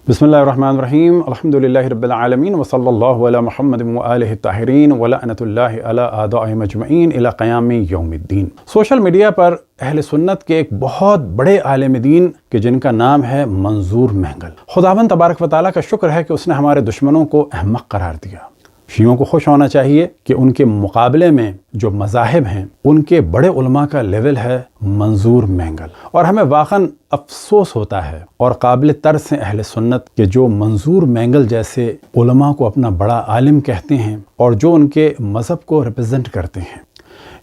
बिस्मिल्लाहिर्रहमानिर्रहीम अल्हम्दुलिल्लाहि रब्बिल आलमीन वसल्लल्लाहु अला मुहम्मद व आलिहि ताहिरीन व लअनतुल्लाहि अला आदाए मजमईन इला क़यामी यौमिद्दीन। सोशल मीडिया पर अहले सुन्नत के एक बहुत बड़े आलिम दीन के जिनका नाम है मंजूर महंगल, खुदावंद तबारक व तआला का शुक्र है कि उसने हमारे दुश्मनों को अहमक करार दिया। शियों को खुश होना चाहिए कि उनके मुकाबले में जो मज़ाहिब हैं उनके बड़े उलमा का लेवल है मंजूर महंगल, और हमें वाक़न अफसोस होता है और काबिल तर्स हैं अहले सुन्नत के जो मंजूर महंगल जैसे उलमा को अपना बड़ा आलिम कहते हैं और जो उनके मज़हब को रिप्रेजेंट करते हैं।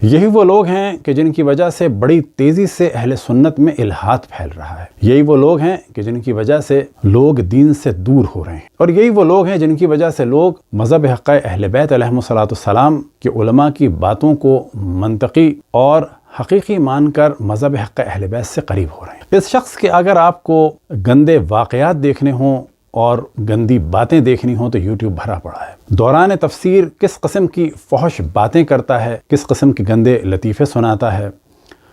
यही वो लोग हैं कि जिनकी वजह से बड़ी तेज़ी से अहले सुन्नत में इल्हाद फैल रहा है। यही वो लोग हैं कि जिनकी वजह से लोग दीन से दूर हो रहे हैं, और यही वो लोग हैं जिनकी वजह से लोग मज़हब हक़ अहले बैत अलैहिमुस्सलाम के उलमा की बातों को मंतकी और हकीकी मानकर मज़हब हक़ अहले बैत से करीब हो रहे हैं। इस शख्स के अगर आपको गंदे वाक़यात देखने हों और गंदी बातें देखनी हो तो यूट्यूब भरा पड़ा है। दौरान तफसीर किस किस्म की फहश बातें करता है, किस किस्म के गंदे लतीफ़े सुनाता है,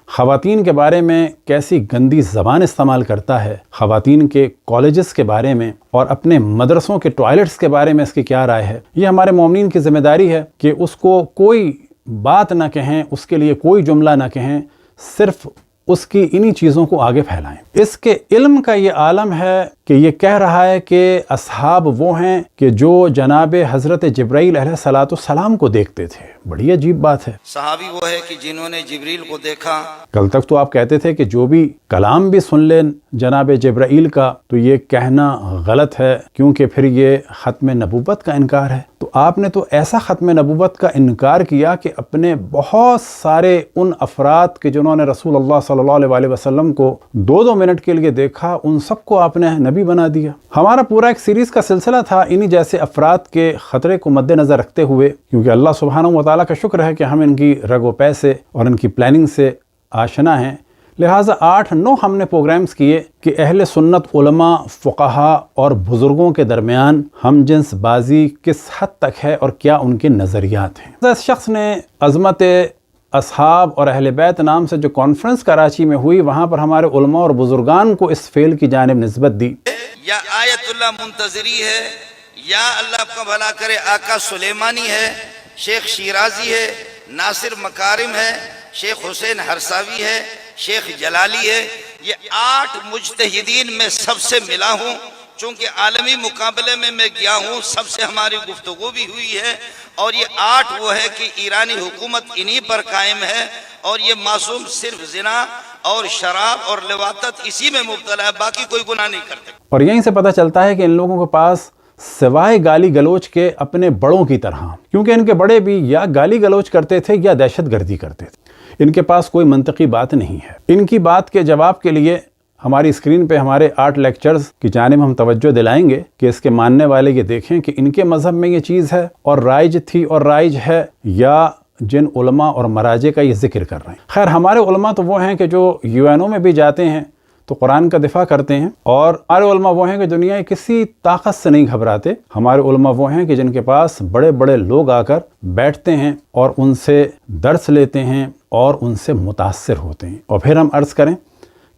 ख़वातीन के बारे में कैसी गंदी ज़बान इस्तेमाल करता है, ख़वातीन के कॉलेजेस के बारे में और अपने मदरसों के टॉयलेट्स के बारे में इसकी क्या राय है। ये हमारे मोमिनीन की ज़िम्मेदारी है कि उसको कोई बात ना कहें, उसके लिए कोई जुमला ना कहें, सिर्फ़ उसकी इन्हीं चीज़ों को आगे फैलाएं। इसके इल्म का ये आलम है कि ये कह रहा है कि असहाब वो हैं कि जो जनाब हज़रत जिब्राईल अलैहिस्सलाम को देखते थे। बड़ी अजीब बात है। सहाबी वो है कि जिन्होंने जिब्रील को देखा। कल तक तो आप कहते थे कि जो भी कलाम भी सुन लें जनाब जिब्राईल का तो ये कहना गलत है, क्योंकि फिर ये ख़त्म नबूवत का इनकार है। तो आपने तो ऐसा ख़त्म नबूवत का इनकार किया कि अपने बहुत सारे उन अफराद के जिन्होंने रसूलुल्लाह सल्लल्लाहु अलैहि वसल्लम को 2-2 मिनट के लिए देखा, उन सबको आपने नबी बना दिया। हमारा पूरा एक सीरीज़ का सिलसिला था इन्हीं जैसे अफराद के ख़तरे को मद्देनज़र रखते हुए, क्योंकि अल्लाह सुब्हानहू व तआला का शुक्र है कि हम इनकी रगो पै से और इनकी प्लानिंग से आशना हैं। लिहाजा 8-9 हमने प्रोग्राम्स किए कि अहले सुन्नत उलमा, फ़ुक़हा और बुज़ुर्गों के दरमियान हम जिन्स बाजी किस हद तक है और क्या उनके नज़रियात हैं। इस शख्स ने अज़मत असहाब और अहले बैत नाम से जो कॉन्फ्रेंस कराची में हुई, वहाँ पर हमारे उलमा और बुज़ुर्गान को इस फ़ेल की जानिब निस्बत दी। या आयतुल्लाह मुंतज़री है, या अल्लाह का भला करे आका सुलेमानी है, शेख शिराजी है, नासिर मकारिम है, शेख हुसैन हरसावी है, शेख जलाली है। ये 8 मुज्तहिदीन में सबसे मिला हूँ, चूँकि आलमी मुकाबले में मैं गया हूँ, सबसे हमारी गुफ्तगू भी हुई है। और ये 8 वो है कि ईरानी हुकूमत इन्हीं पर कायम है, और ये मासूम सिर्फ ज़िना और शराब और लिवातत इसी में मुब्तला है, बाकी कोई गुनाह नहीं करते। और यहीं से पता चलता है कि इन लोगों के पास सिवाय गाली गलोच के अपने बड़ों की तरह, क्योंकि इनके बड़े भी या गाली गलोच करते थे या दहशत गर्दी करते थे, इनके पास कोई मंतकी बात नहीं है। इनकी बात के जवाब के लिए हमारी स्क्रीन पे हमारे 8 लेक्चर्स की जानिब हम तवज्जो दिलाएंगे कि इसके मानने वाले ये देखें कि इनके मज़हब में ये चीज़ है और राइज थी और राइज है, या जिन उलमा और मराजे का ये जिक्र कर रहे हैं। खैर, हमारे उलमा तो वो हैं कि जो यूएनओ में भी जाते हैं तो कुरान का दिफा करते हैं, और हमारे उलमा वो हैं कि दुनिया की किसी ताकत से नहीं घबराते। हमारे उलमा वो हैं कि जिनके पास बड़े बड़े लोग आकर बैठते हैं और उनसे दर्स लेते हैं और उनसे मुतासिर होते हैं। और फिर हम अर्ज़ करें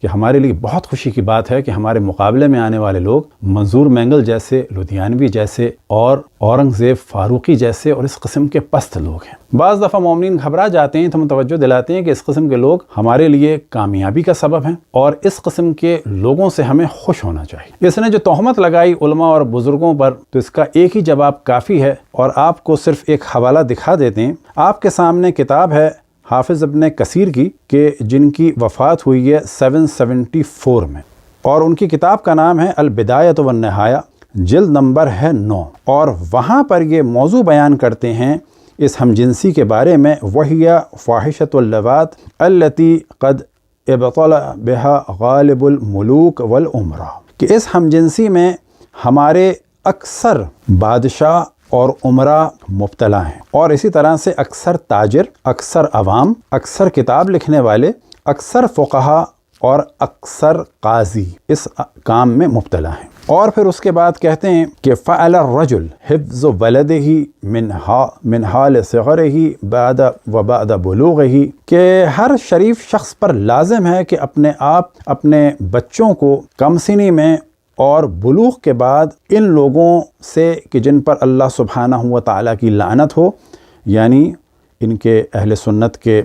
कि हमारे लिए बहुत खुशी की बात है कि हमारे मुकाबले में आने वाले लोग मंजूर महंगल जैसे, लुधियानवी जैसे और औरंगज़ेब फ़ारूक़ी जैसे और इस किस्म के पस्त लोग हैं। बाज़ दफ़ा मोमिनीन घबरा जाते हैं तो हम तवज्जो दिलाते हैं कि इस किस्म के लोग हमारे लिए कामयाबी का सबब हैं, और इस किस्म के लोगों से हमें खुश होना चाहिए। इसने जो तोहमत लगाई उलमा और बुज़ुर्गों पर, तो इसका एक ही जवाब काफ़ी है, और आपको सिर्फ एक हवाला दिखा देते हैं। आपके सामने किताब है हाफिज़ इब्न कसीर की, कि जिनकी वफ़ात हुई है 774 में, और उनकी किताब का नाम है अल बिदायत व निहाया, जिल्द नंबर है 9, और वहाँ पर ये मौजू बयान करते हैं इस हमजिनसी के बारे में। वहिया फ़ाहिशतुल लवात अल्लती क़द इब्तला बिहा गालिबुल मुलूक वल उमरा, कि इस हमजिनसी में हमारे अक्सर बादशाह और उमरा मुब्तला हैं, और इसी तरह से अक्सर ताजिर, अक्सर अवाम, अक्सर किताब लिखने वाले, अक्सर फ़ुक़हा और अक्सर काजी इस काम में मुब्तला हैं। और फिर उसके बाद कहते हैं कि फ़अल रजुल हिफ्ज़ वलदिही मिन हाल सिग़रिही बाद बुलूग़िही, कि हर शरीफ शख्स पर लाजिम है कि अपने आप अपने बच्चों को कमसिनी में اور بلوغ کے بعد ان لوگوں سے کہ جن پر اللہ سبحانہ و تعالیٰ کی لعنت ہو، یعنی ان کے اہل سنت کے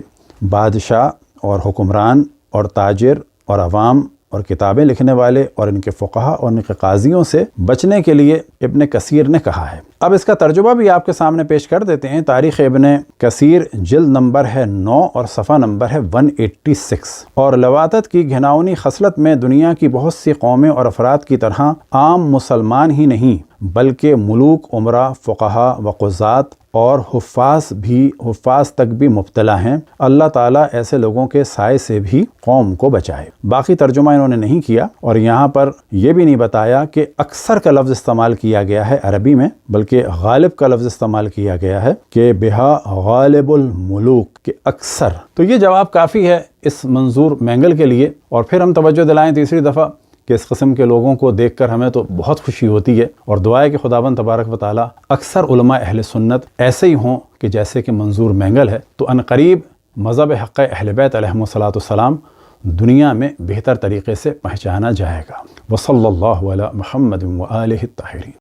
بادشاہ اور حکمران اور تاجر اور عوام اور کتابیں لکھنے والے اور ان کے فقہا اور ان کے قاضیوں سے بچنے کے لیے ابن کثیر نے کہا ہے۔ اب اس کا ترجمہ بھی آپ کے سامنے پیش کر دیتے ہیں۔ تاریخ ابن کثیر جلد نمبر ہے 9 اور صفحہ نمبر ہے 186۔ اور لواطت کی گھناؤنی خصلت میں دنیا کی بہت سی قومیں اور افراد کی طرح عام مسلمان ہی نہیں بلکہ ملوک، عمرا، فقہا و قضات اور حفاظ تک بھی مبتلا ہیں۔ اللہ تعالیٰ ایسے لوگوں کے سائے سے بھی قوم کو بچائے۔ باقی ترجمہ انہوں نے نہیں کیا، اور یہاں پر یہ بھی نہیں بتایا کہ اکثر کا لفظ استعمال کیا گیا ہے عربی میں، بلکہ غالب کا لفظ استعمال کیا گیا ہے کہ بہا غالب الملوک، کے اکثر۔ تو یہ جواب کافی ہے اس منظور مینگل کے لیے۔ اور پھر ہم توجہ دلائیں تیسری دفعہ کہ اس قسم کے لوگوں کو دیکھ کر ہمیں تو بہت خوشی ہوتی ہے، اور دعا ہے کہ خداوند تبارک و تعالیٰ اکثر علماء اہل سنت ایسے ہی ہوں کہ جیسے کہ منظور مینگل ہے، تو ان قریب مذہب حق اہل بیت علیہم السلام دنیا میں بہتر طریقے سے پہچانا جائے گا۔ وصلی اللہ علی محمد و آلہ الطاہرین۔